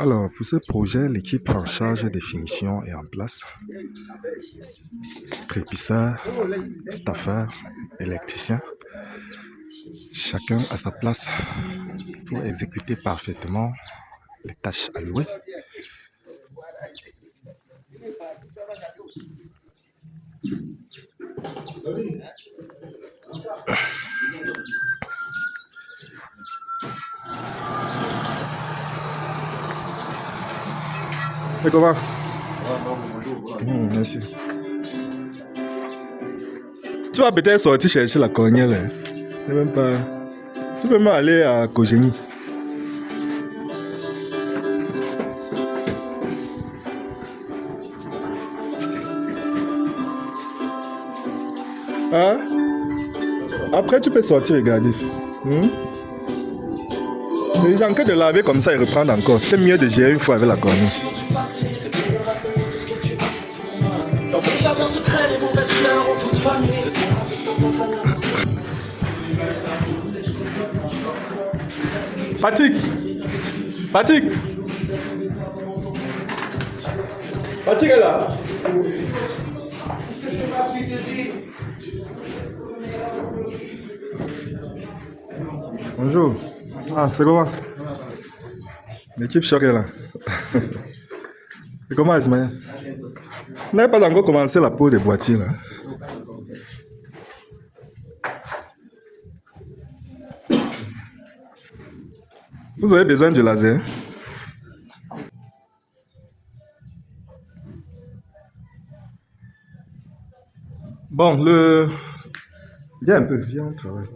Alors, pour ce projet, l'équipe en charge des finitions est en place. Prépisseurs, staffeurs, électriciens. Chacun à sa place pour exécuter parfaitement les tâches allouées. Et comment? Merci. Tu vas peut-être sortir chercher la cornière. Hein? Même pas. Tu peux même aller à Kogeni. Hein? Après, tu peux sortir regarder. Les gens que de laver comme ça et reprendre encore. C'est mieux de gérer une fois avec la cornière. Patrick! Patrick! Patrick est là! Bonjour. Ah, c'est comment? L'équipe choc est là. C'est comment, Ismaël? Vous n'avez pas encore commencé la peau des boîtiers, là. Vous avez besoin du laser? Bon, viens un peu, viens, on travaille.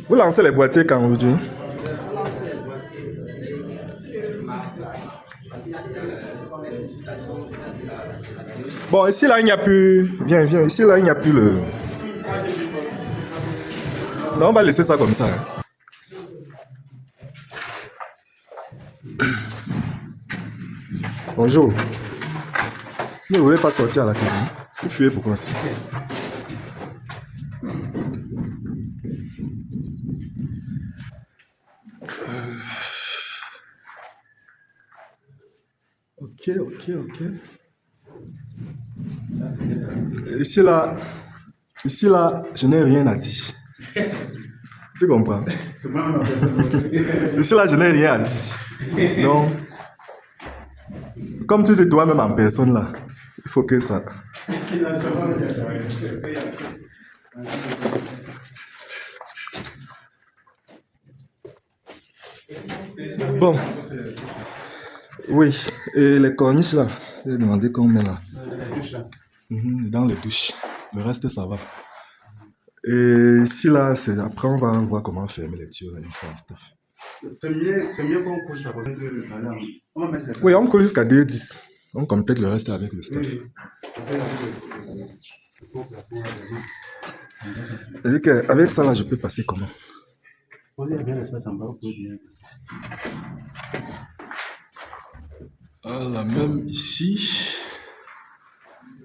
Vous lancez les boîtiers quand aujourd'hui? Bon, ici là, il n'y a plus... Viens, viens, ici là, il n'y a plus le... Non, on va laisser ça comme ça. Hein. Bonjour. Vous ne voulez pas sortir à la cuisine? Vous fuyez pourquoi? Ok. Ici là, je n'ai rien à dire. Tu comprends? Ici là, je n'ai rien à dire. Donc, comme tu dis toi-même en personne là, il faut que ça... Bon. Oui, et les corniches là, j'ai demandé combien là. Dans les douches. Le reste ça va. Et ici là, après on va voir comment fermer les tuyaux là, une fois en stuff. C'est mieux qu'on couche ça. Oui, on coule jusqu'à 2,10. On complète le reste avec le stuff. C'est-à-dire qu'avec ça là, je peux passer comment? Voilà, même ici,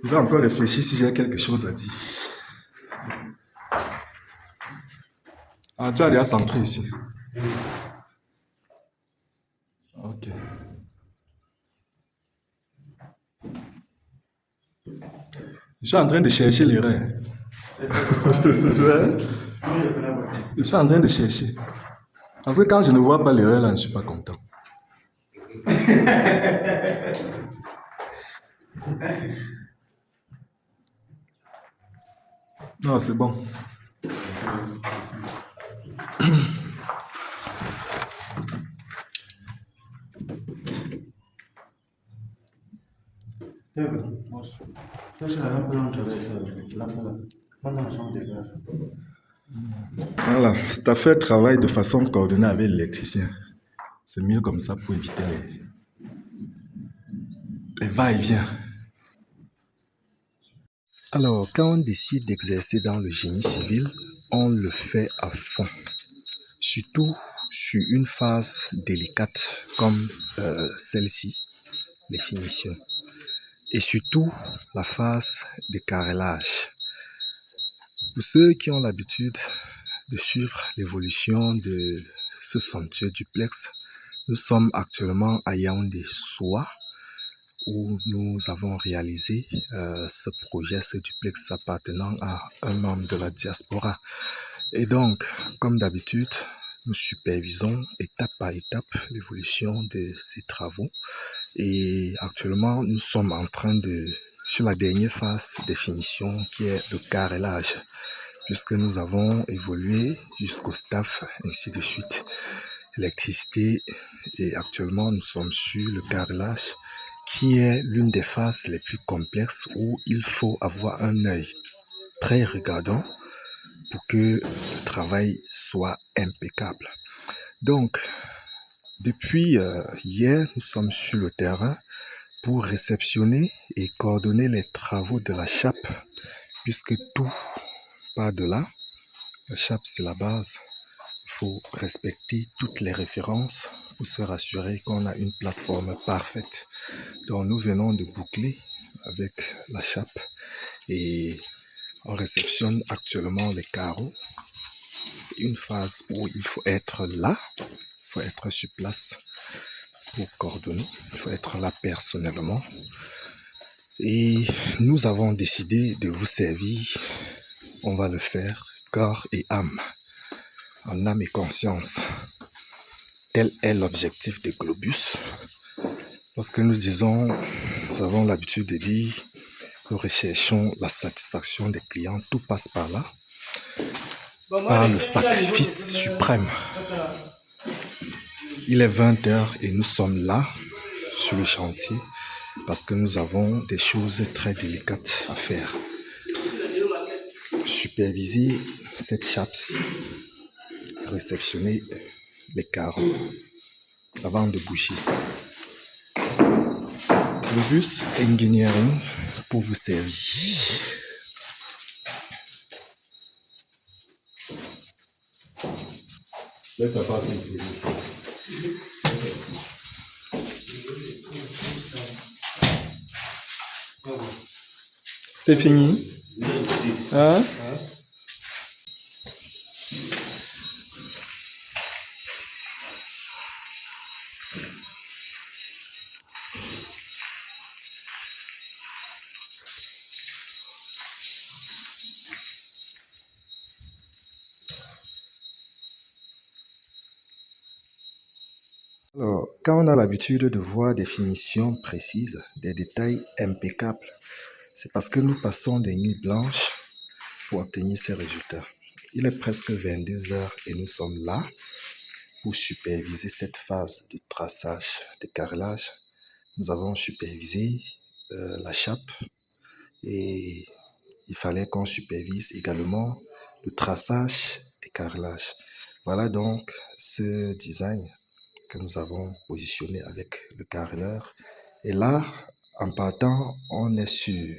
je vais encore réfléchir si j'ai quelque chose à dire. Ah, tu as déjà centré ici. Ok. Je suis en train de chercher l'erreur. Je suis en train de chercher. Parce que quand je ne vois pas l'erreur là, je ne suis pas content. Non, c'est bon. Voilà, cette affaire travaille de façon coordonnée avec l'électricien. C'est mieux comme ça pour éviter les va-et-vient. Alors, quand on décide d'exercer dans le génie civil, on le fait à fond. Surtout sur une phase délicate comme celle-ci, les finitions. Et surtout la phase de carrelage. Pour ceux qui ont l'habitude de suivre l'évolution de ce somptueux duplex. Nous sommes actuellement à Yaoundé Soa, où nous avons réalisé ce projet, ce duplex appartenant à un membre de la diaspora. Et donc, comme d'habitude, nous supervisons étape par étape l'évolution de ces travaux. Et actuellement, nous sommes en train sur la dernière phase de finition qui est le carrelage, puisque nous avons évolué jusqu'au staff, ainsi de suite, électricité, et actuellement nous sommes sur le carrelage qui est l'une des phases les plus complexes où il faut avoir un œil très regardant pour que le travail soit impeccable. Donc, depuis hier, nous sommes sur le terrain pour réceptionner et coordonner les travaux de la chape, puisque tout part de là. La chape, c'est la base. Il faut respecter toutes les références pour se rassurer qu'on a une plateforme parfaite. Donc, nous venons de boucler avec la chape et on réceptionne actuellement les carreaux. C'est une phase où il faut être là, il faut être sur place pour coordonner, il faut être là personnellement. Et nous avons décidé de vous servir, on va le faire corps et âme, en âme et conscience. Tel est l'objectif de Globus. Lorsque nous disons, nous avons l'habitude de dire, nous recherchons la satisfaction des clients, tout passe par là, par le sacrifice suprême. Il est 20h et nous sommes là, sur le chantier, parce que nous avons des choses très délicates à faire. Superviser cette chape-ci, réceptionner les carreaux avant de bouger. Globus Engineering pour vous servir. C'est fini? Hein? Alors, quand on a l'habitude de voir des finitions précises, des détails impeccables, c'est parce que nous passons des nuits blanches pour obtenir ces résultats. Il est presque 22h et nous sommes là pour superviser cette phase de traçage, de carrelage. Nous avons supervisé la chape et il fallait qu'on supervise également le traçage des carrelages. Voilà donc ce design que nous avons positionné avec le carreleur. Et là, en partant, on est sûr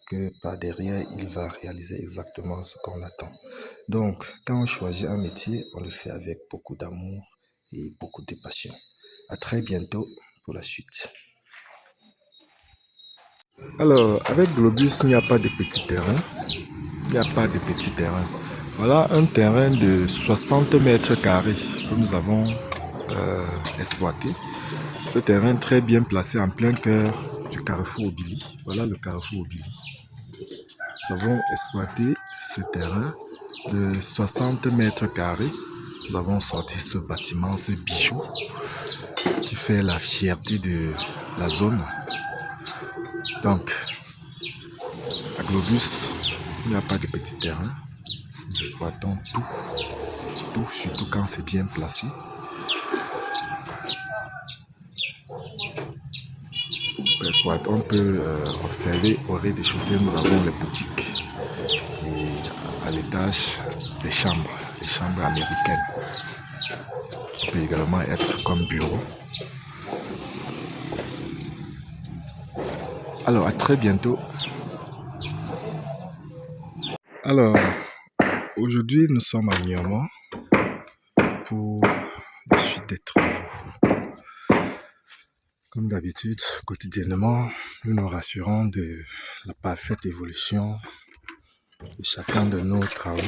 que par derrière, il va réaliser exactement ce qu'on attend. Donc, quand on choisit un métier, on le fait avec beaucoup d'amour et beaucoup de passion. À très bientôt pour la suite. Alors, avec Globus, il n'y a pas de petit terrain. Il n'y a pas de petit terrain. Voilà un terrain de 60 mètres carrés que nous avons exploité. Ce terrain très bien placé en plein cœur du carrefour Obili. Voilà le carrefour Obili. Nous avons exploité ce terrain de 60 mètres carrés. Nous avons sorti ce bâtiment, ce bijou qui fait la fierté de la zone. Donc, à Globus, il n'y a pas de petit terrain. Nous exploitons tout, surtout quand c'est bien placé. On peut observer au rez-de-chaussée, nous avons les boutiques et à l'étage, les chambres américaines qui peut également être comme bureau. Alors, à très bientôt. Alors, aujourd'hui, nous sommes à Niamey pour la suite des travaux. Comme d'habitude, quotidiennement, nous nous rassurons de la parfaite évolution de chacun de nos travaux.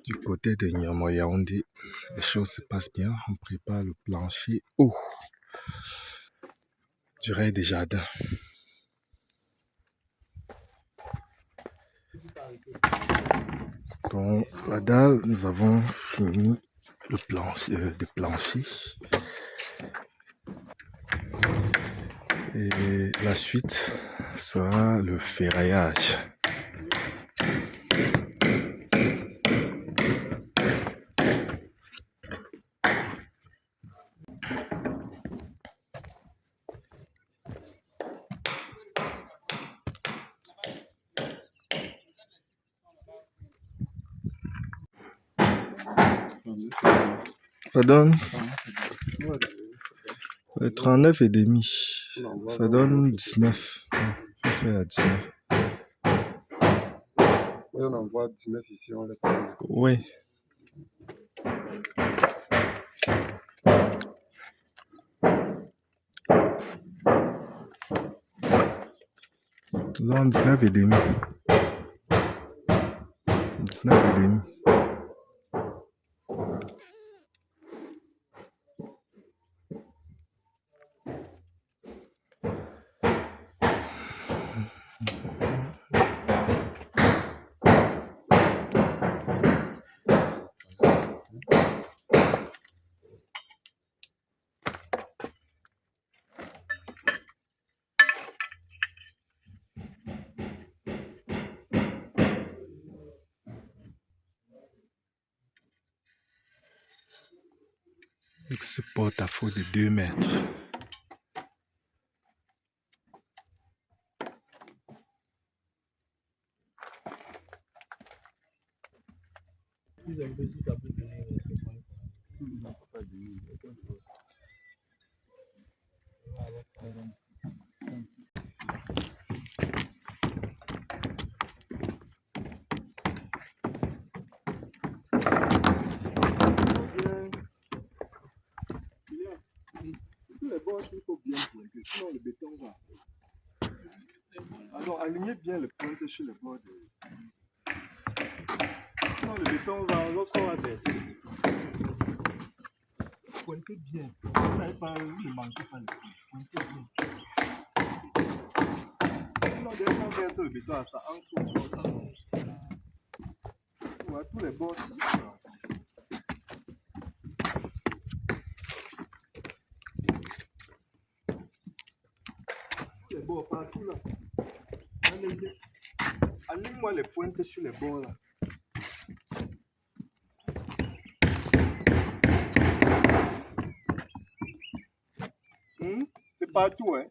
Du côté de Yaoundé, les choses se passent bien. On prépare le plancher haut du raid des jardins. Bon, la dalle, nous avons fini le plancher, de plancher. Et la suite sera le ferraillage. Ça donne 39 et demi. Ça donne 19. On fait à 19. Oui, on envoie 19 ici, on laisse pas. Oui. Nous avons 19 et demi. 19 et demi. Avec ce porte-à-faux de 2 mètres. Les bords, il faut bien pointer, sinon le béton va. Alors, alignez bien le pointe sur le bord. Sinon, le béton va, lorsqu'on va verser le béton. Pointez bien. Vous n'avez pas, vous ne manquez pas le point. Pointez bien. Sinon, dès qu'on verse le béton, ça entre, ça monte. On va tous les bords ici. Les bords partout là. Aligne-moi les pointes sur les bords là. C'est partout, hein.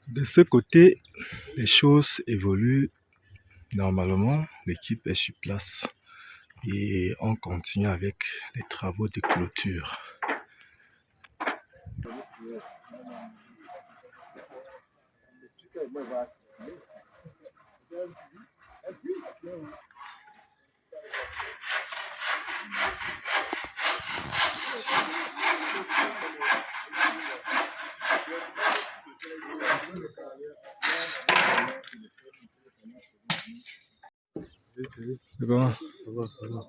De ce côté, les choses évoluent normalement. L'équipe est sur place et on continue avec les travaux de clôture. C'est comment? Ça va, ça va.